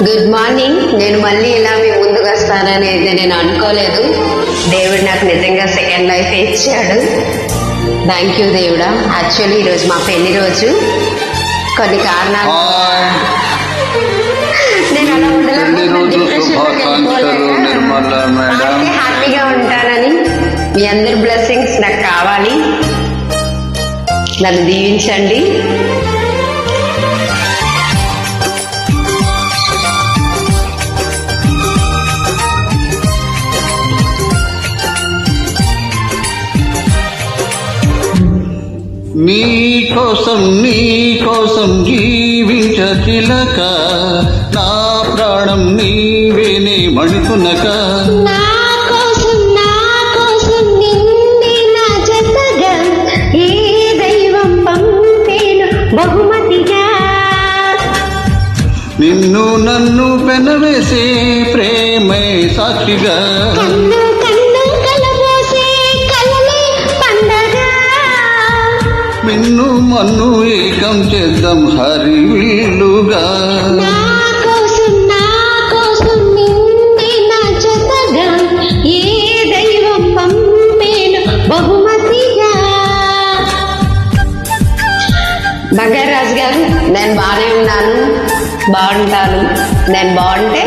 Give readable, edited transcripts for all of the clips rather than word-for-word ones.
Good morning. నేను మళ్ళీ ఇలా మీ ముందుకు వస్తానని అయితే నేను అనుకోలేదు. దేవుడు నాకు నిజంగా సెకండ్ లైఫ్ ఇచ్చాడు. థ్యాంక్ యూ దేవుడా. యాక్చువల్లీ ఈరోజు మా పెళ్లి రోజు. కొన్ని కారణాలు నేను అలా హ్యాపీగా ఉంటానని మీ అందరి బ్లెస్సింగ్స్ నాకు కావాలి. నన్ను దీవించండి. నీ కోసం జీవించ చిలక, నా ప్రాణం నీవేనే మణికునక. నా కోసం నిన్నే నా జతగా ఏ దైవం పంపేను బహుమతిగా. నిన్ను నన్ను పెనవేసే ప్రేమే సాక్షిగా, కన్ను కలబోసే కలలే పండగ. నిన్ను మన్ను ఏకం చేద్దాం హరివిల్లుగా. నా కోసం నిన్నే నా జతగా ఏ దైవం పంపేను బహుమతిగా. బంగారాజు గారు, నేను బాగానే ఉన్నాను, బాగుంటాను. నేను బాగుంటే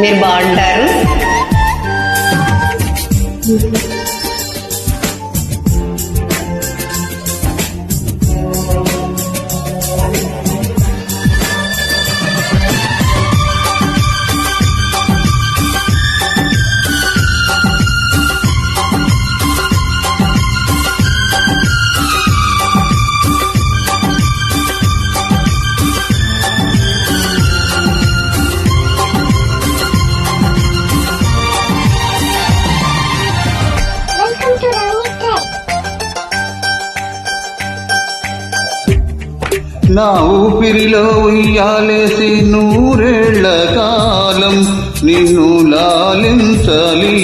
మీరు బాగుంటారు. నా ఊపిరిలో ఉయ్యాలేసి నూరేళ్ల కాలం నిన్ను లాలించాలి.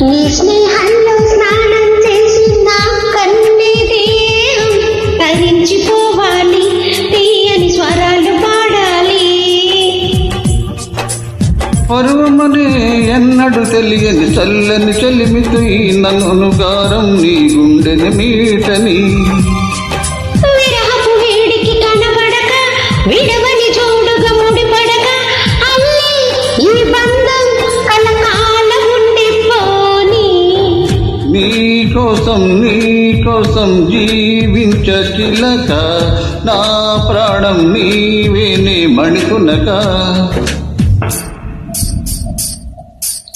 నీ స్నేహంలో స్నానం చేసి నా కన్నే దేహం తరించిపోవాలి, తీయని స్వరాలు పాడాలి. పరువమనే ఎన్నడు తెలియని చల్లని చెలిమితో ఈ నన్నుగారం నీ గుండెని మీటని. విరహపు వేడికి కనబడక విడవని జోడుగా ముడిపడక అల్లే ఈ బంధం కలకాలం ఉండిపోని. నీ కోసం జీవించ చిలక, నా ప్రాణం నీవేనే మణికునక.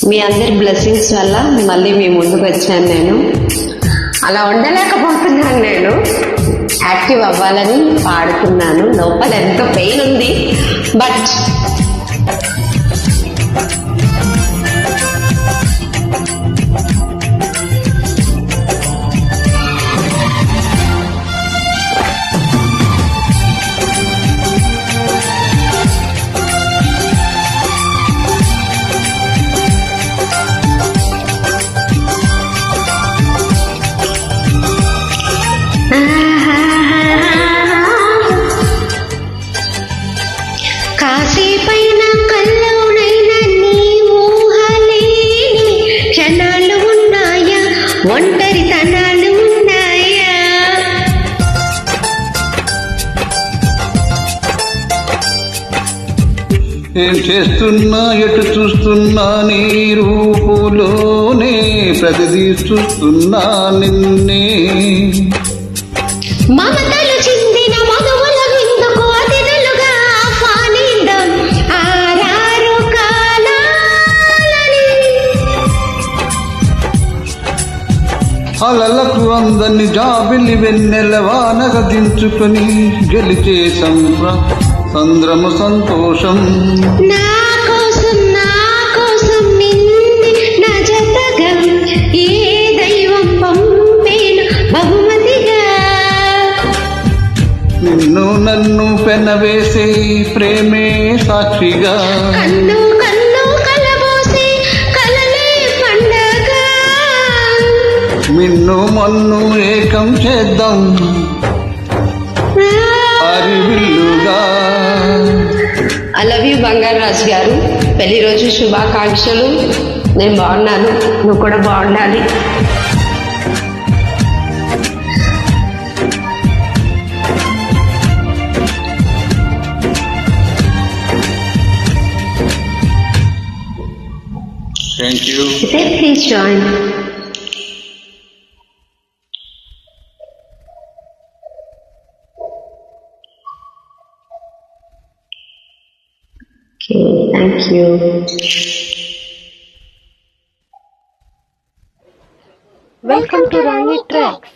మీ అందరి బ్లెస్సింగ్స్ వల్ల మళ్ళీ మీ ముందుకు వచ్చాను. నేను అలా ఉండలేకపోతున్నాను. నేను యాక్టివ్ అవ్వాలని పాడుతున్నాను. లోపల ఎంతో పెయిన్ ఉంది, బట్ కాసేపైన కల్లోనైనా నీ ఊహలేని క్షణాలు ఉన్నాయా, ఒంటరితనాలు ఉన్నాయా. ఏం చేస్తున్నా ఎటు చూస్తున్నా నీ రూపులోనే ప్రతిదీ చూస్తున్నా నిన్నే. మమతలు చిందిన మధువుల విందుకు అతిథులుగా ఆహ్వానిద్దాం ఆరారు కాలాలని. అలలకు అందని జాబిలి వెన్నెల వానగా దించుకొని గెలిచే సంద్రమ సంతోషం. నా కోసం నిన్నే నా జతగా ఏ దైవం పంపేను బహుమతిగా. నిన్ను నన్ను పెనవేసే ప్రేమే సాక్షిగా, కన్ను కలబోసే కలలే పండగ. మిన్ను మన్ను ఏకం చేద్దాం అరివిల్లుగా. ఐ లవ్ యూ బంగారు రాజు గారు. పెళ్లి రోజు శుభాకాంక్షలు. నేను బాగున్నాను, నువ్వు కూడా బాగుండాలి. Thank you. Please join. Okay, thank you. Welcome to Rani Tracks.